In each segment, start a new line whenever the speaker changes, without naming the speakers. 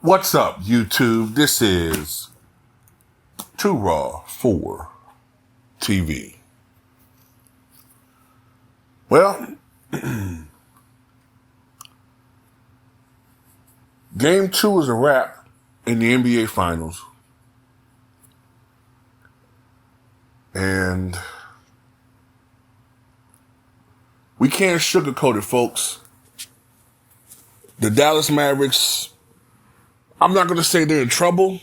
What's up, YouTube? This is Too Raw for TV. Well, Game 2 is a wrap in the NBA Finals. And we can't sugarcoat it, folks. The Dallas Mavericks, I'm not going to say they're in trouble,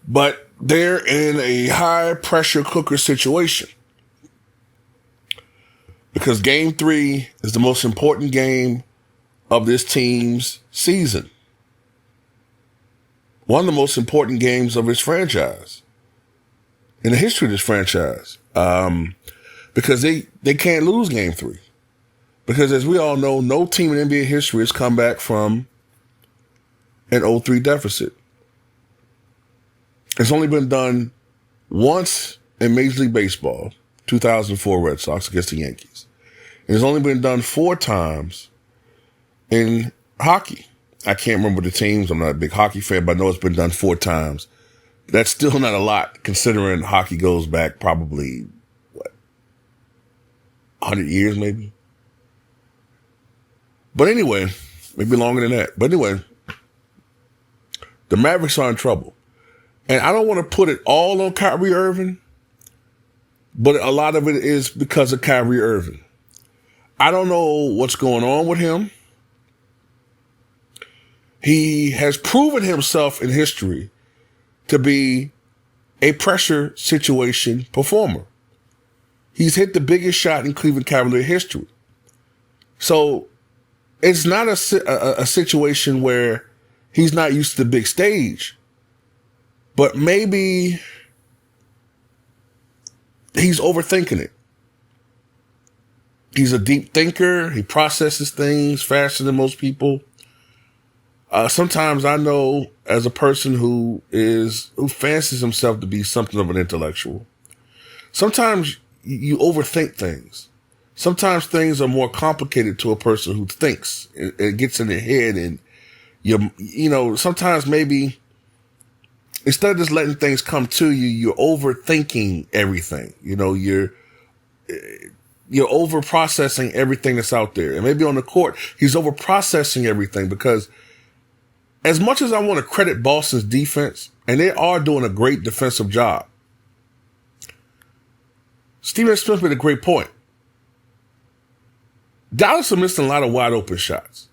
but they're in a high pressure cooker situation. Because Game 3 is the most important game of this team's season. One of the most important games of its franchise. In the history of this franchise. Because they can't lose Game 3. Because as we all know, no team in NBA history has come back from an 0-3 deficit. It's only been done once in Major League Baseball, 2004 Red Sox against the Yankees. It's only been done 4 times in hockey. I can't remember the teams. I'm not a big hockey fan, but I know it's been done 4 times. That's still not a lot, considering hockey goes back probably, 100 years maybe? But anyway, maybe longer than that. But anyway, the Mavericks are in trouble. And I don't want to put it all on Kyrie Irving, but a lot of it is because of Kyrie Irving. I don't know what's going on with him. He has proven himself in history to be a pressure situation performer. He's hit the biggest shot in Cleveland Cavalier history. So it's not a situation where he's not used to the big stage, but maybe he's overthinking it. He's a deep thinker. He processes things faster than most people. Sometimes I know, as a person who fancies himself to be something of an intellectual, sometimes you overthink things. Sometimes things are more complicated to a person who thinks. It gets in their head, and sometimes maybe instead of just letting things come to you, you're overthinking everything. You're over-processing everything that's out there. And maybe on the court, he's over-processing everything, because as much as I want to credit Boston's defense, and they are doing a great defensive job, Stephen Smith made a great point. Dallas are missing a lot of wide open shots.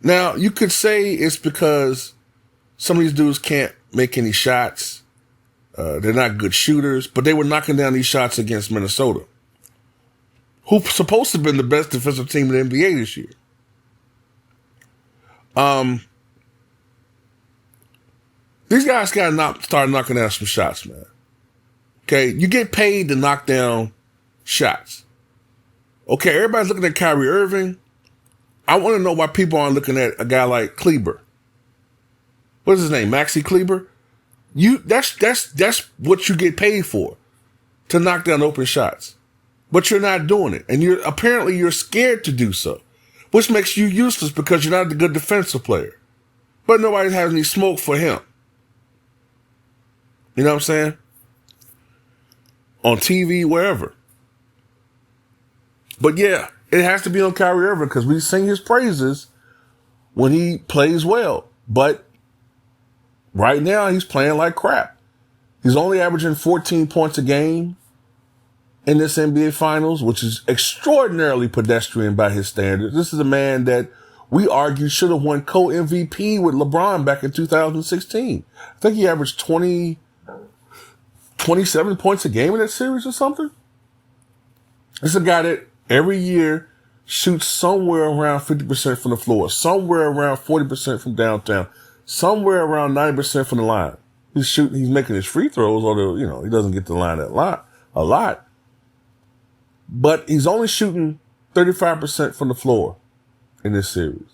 Now, you could say it's because some of these dudes can't make any shots. They're not good shooters, but they were knocking down these shots against Minnesota, who's supposed to have been the best defensive team in the NBA this year. These guys got to start knocking down some shots, man. Okay, you get paid to knock down shots. Okay, everybody's looking at Kyrie Irving. I want to know why people aren't looking at a guy like Kleber. What's his name? Maxi Kleber? That's what you get paid for, to knock down open shots. But you're not doing it. And you're scared to do so, which makes you useless because you're not a good defensive player. But nobody has any smoke for him. You know what I'm saying? On TV, wherever. But yeah, it has to be on Kyrie Irving, because we sing his praises when he plays well. But right now, he's playing like crap. He's only averaging 14 points a game in this NBA Finals, which is extraordinarily pedestrian by his standards. This is a man that we argue should have won co-MVP with LeBron back in 2016. I think he averaged 27 points a game in that series or something. This is a guy that every year shoots somewhere around 50% from the floor, somewhere around 40% from downtown, somewhere around 90% from the line. He's making his free throws, although, he doesn't get to the line a lot. But he's only shooting 35% from the floor in this series.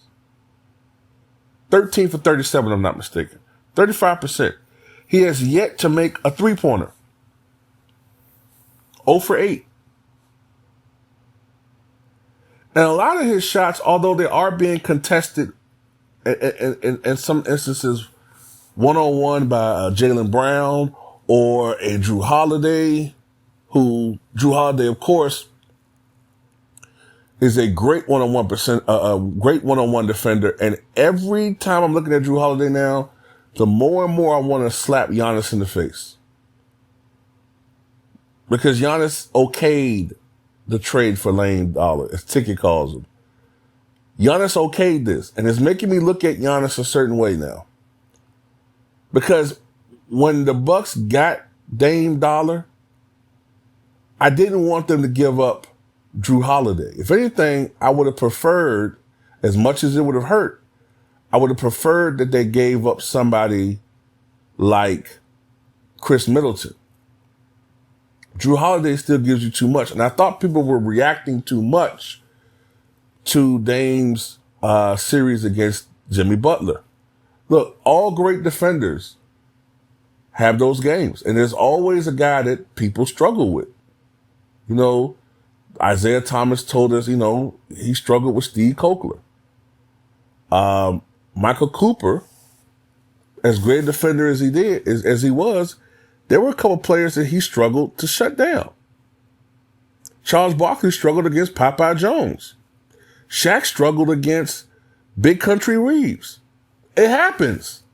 13 for 37, I'm not mistaken. 35%. He has yet to make a three-pointer. 0 for 8. And a lot of his shots, although they are being contested in some instances, one-on-one by Jaylen Brown or a Drew Holiday, Drew Holiday, of course, is a great great one-on-one defender. And every time I'm looking at Drew Holiday now, the more and more I want to slap Giannis in the face. Because Giannis okayed the trade for Lane Dollar, as Tiki calls him. Giannis okayed this, and it's making me look at Giannis a certain way now. Because when the Bucks got Dame Dollar, I didn't want them to give up Drew Holiday. If anything, I would have preferred, as much as it would have hurt, I would have preferred that they gave up somebody like Chris Middleton. Drew Holiday still gives you too much. And I thought people were reacting too much to Dame's series against Jimmy Butler. Look, all great defenders have those games. And there's always a guy that people struggle with. You know, Isaiah Thomas told us, he struggled with Steve Koechler. Michael Cooper, as great a defender as he was, there were a couple players that he struggled to shut down. Charles Barkley struggled against Popeye Jones. Shaq struggled against Big Country Reeves. It happens.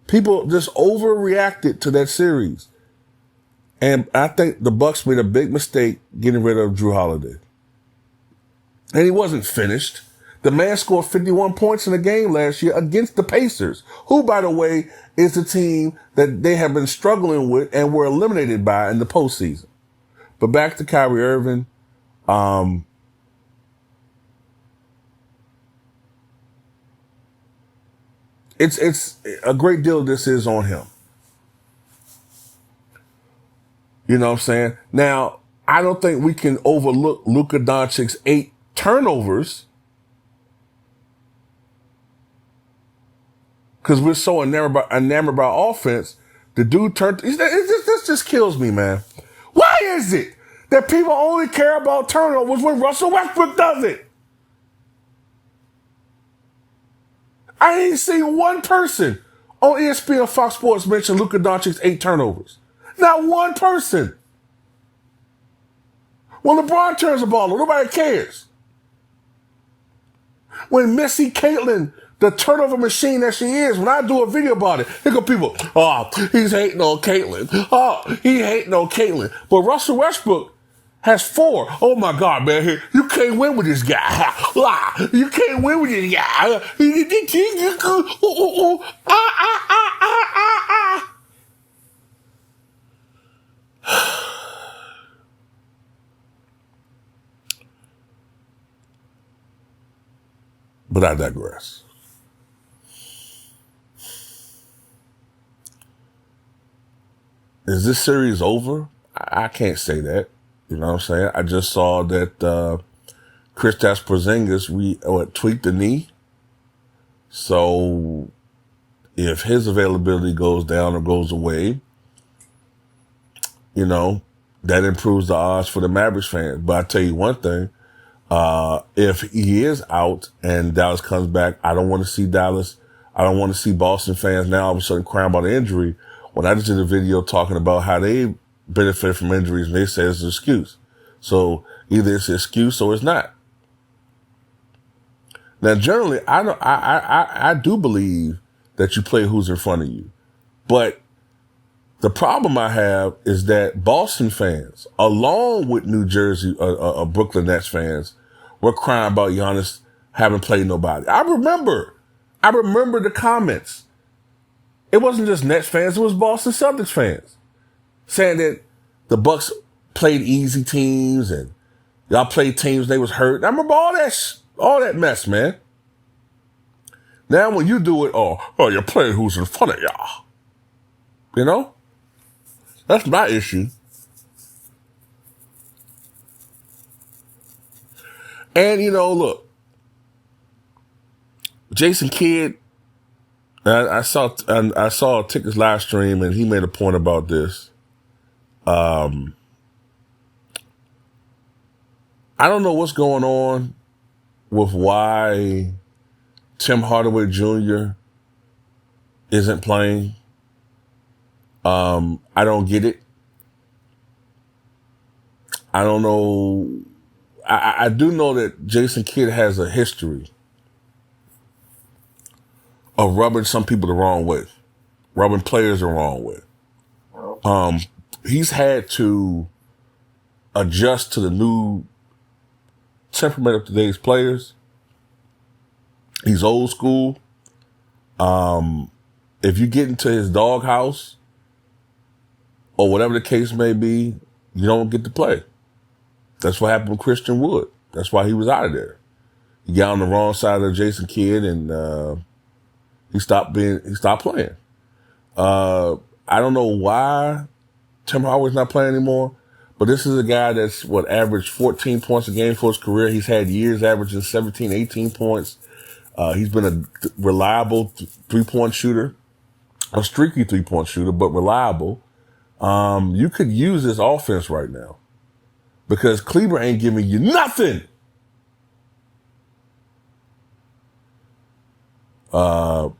People just overreacted to that series. And I think the Bucks made a big mistake getting rid of Drew Holiday. And he wasn't finished. The man scored 51 points in a game last year against the Pacers, who, by the way, is the team that they have been struggling with and were eliminated by in the postseason. But back to Kyrie Irving. It's a great deal of this is on him. You know what I'm saying? Now, I don't think we can overlook Luka Doncic's 8 turnovers because we're so enamored by offense. The dude this just kills me, man. Why is it that people only care about turnovers when Russell Westbrook does it? I ain't seen one person on ESPN or Fox Sports mention Luka Doncic's 8 turnovers. Not one person. When LeBron turns the ball, nobody cares. When Missy Caitlin, the turnover machine that she is, when I do a video about it, here go people, he's hating on Caitlin. Oh, he hating on Caitlin. But Russell Westbrook has 4. Oh my God, man, you can't win with this guy. You can't win with this guy. But I digress. Is this series over? I can't say that. You know what I'm saying? I just saw that Kristaps Porzingis tweaked the knee. So if his availability goes down or goes away, that improves the odds for the Mavericks fans. But I tell you one thing, if he is out and Dallas comes back, I don't want to see Dallas. I don't want to see Boston fans now all of a sudden crying about an injury when I just did a video talking about how they benefit from injuries and they say it's an excuse. So either it's an excuse or it's not. Now, generally, I do believe that you play who's in front of you. But the problem I have is that Boston fans, along with New Jersey, Brooklyn Nets fans, were crying about Giannis haven't played nobody. I remember the comments. It wasn't just Nets fans, it was Boston Celtics fans saying that the Bucks played easy teams and y'all played teams they was hurt. I remember all that mess, man. Now when you do it, you're playing who's in front of y'all. That's my issue. And, look, Jason Kidd, I saw Ticket's live stream and he made a point about this. I don't know what's going on with why Tim Hardaway Jr. isn't playing. I don't get it. I don't know. I do know that Jason Kidd has a history of rubbing some people the wrong way, rubbing players the wrong way. He's had to adjust to the new temperament of today's players. He's old school. If you get into his doghouse or whatever the case may be, you don't get to play. That's what happened with Christian Wood. That's why he was out of there. He got on the wrong side of Jason Kidd and he stopped playing. I don't know why Tim Hardaway's not playing anymore, but this is a guy that's averaged 14 points a game for his career. He's had years averaging 17, 18 points. He's been a reliable three-point shooter, a streaky three-point shooter, but reliable. You could use this offense right now because Cleveland ain't giving you nothing. I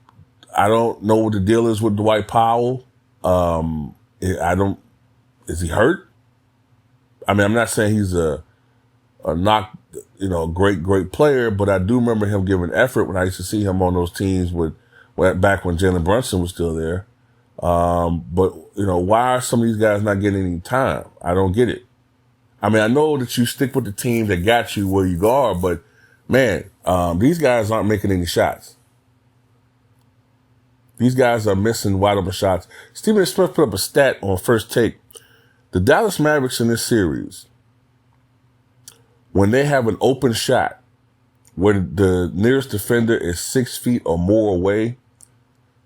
don't know what the deal is with Dwight Powell. Is he hurt? I mean, I'm not saying he's a great player, but I do remember him giving effort when I used to see him on those teams back when Jalen Brunson was still there. But why are some of these guys not getting any time? I don't get it. I mean, I know that you stick with the team that got you where you are, but man, these guys aren't making any shots. These guys are missing wide open shots. Stephen A. Smith put up a stat on First Take. The Dallas Mavericks in this series, when they have an open shot where the nearest defender is 6 feet or more away,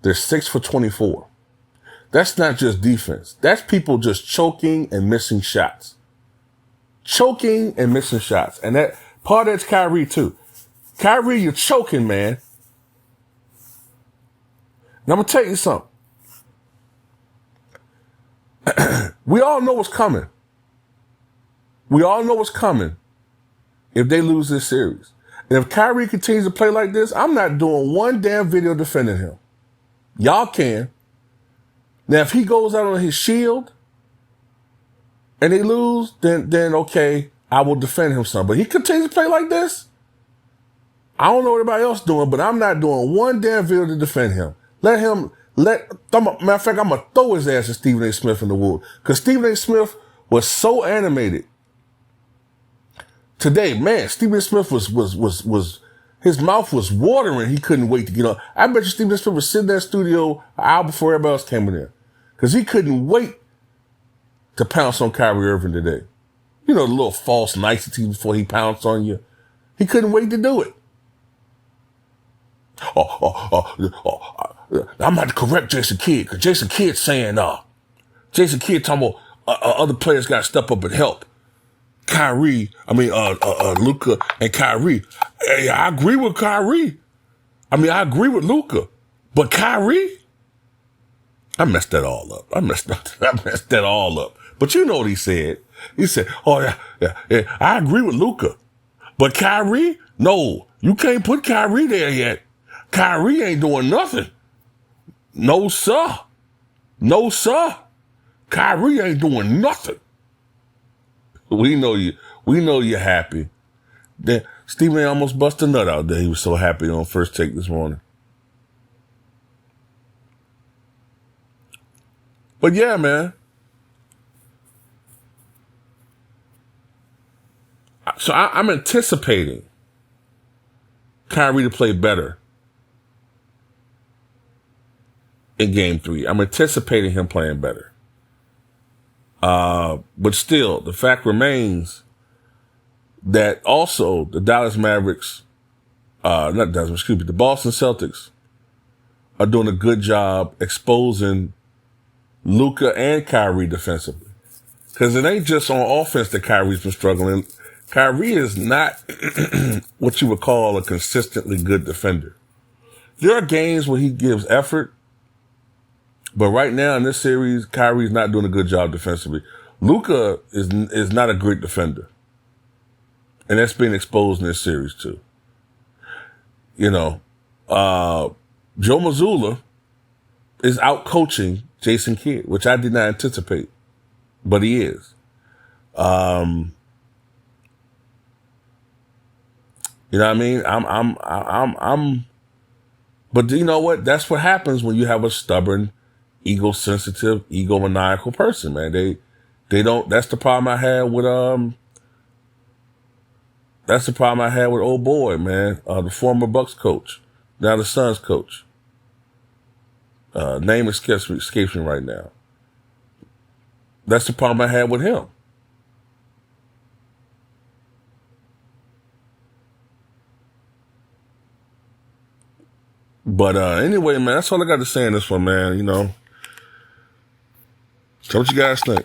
they're 6 for 24. That's not just defense. That's people just choking and missing shots. Choking and missing shots. And that part of that's Kyrie too. Kyrie, you're choking, man. Now I'm going to tell you something. We all know what's coming. We all know what's coming if they lose this series. And if Kyrie continues to play like this, I'm not doing one damn video defending him. Y'all can. Now, if he goes out on his shield and they lose, then okay, I will defend him some. But he continues to play like this, I don't know what everybody else doing, but I'm not doing one damn video to defend him. Matter of fact, I'm going to throw his ass at Stephen A. Smith in the wood. Because Stephen A. Smith was so animated today. Man, Stephen A. Smith was his mouth was watering. He couldn't wait to get on. I bet you Stephen A. Smith was sitting in that studio an hour before everybody else came in there. Because he couldn't wait to pounce on Kyrie Irving today. The little false nicety before he pounced on you. He couldn't wait to do it. I'm about to correct Jason Kidd, because Jason Kidd's saying, Jason Kidd talking about other players got to step up and help. Luka and Kyrie. Hey, I agree with Kyrie. I agree with Luka. But Kyrie? I messed that all up. I messed that all up. But you know what he said. He said, yeah, I agree with Luka. But Kyrie? No, you can't put Kyrie there yet. Kyrie ain't doing nothing. No, sir. No, sir. Kyrie ain't doing nothing. We know you're happy. Then Stephen A. almost busted a nut out there. He was so happy on First Take this morning. But yeah, man. So I'm anticipating Kyrie to play better in Game 3. I'm anticipating him playing better. But still, the fact remains that also the Dallas Mavericks, the Boston Celtics are doing a good job exposing Luka and Kyrie defensively. Because it ain't just on offense that Kyrie's been struggling. Kyrie is not what you would call a consistently good defender. There are games where he gives effort, but right now in this series, Kyrie's not doing a good job defensively. Luka is not a great defender. And that's being exposed in this series too. Uh, Joe Mazzulla is out coaching Jason Kidd, which I did not anticipate, but he is. You know what I mean? But you know what? That's what happens when you have a stubborn, ego-sensitive, egomaniacal person, man. They don't. That's the problem I had with That's the problem I had with old boy, man. The former Bucks coach, now the Suns coach. Name escapes me right now. That's the problem I had with him. But anyway, man, that's all I got to say on this one, man. You know, so what you guys think?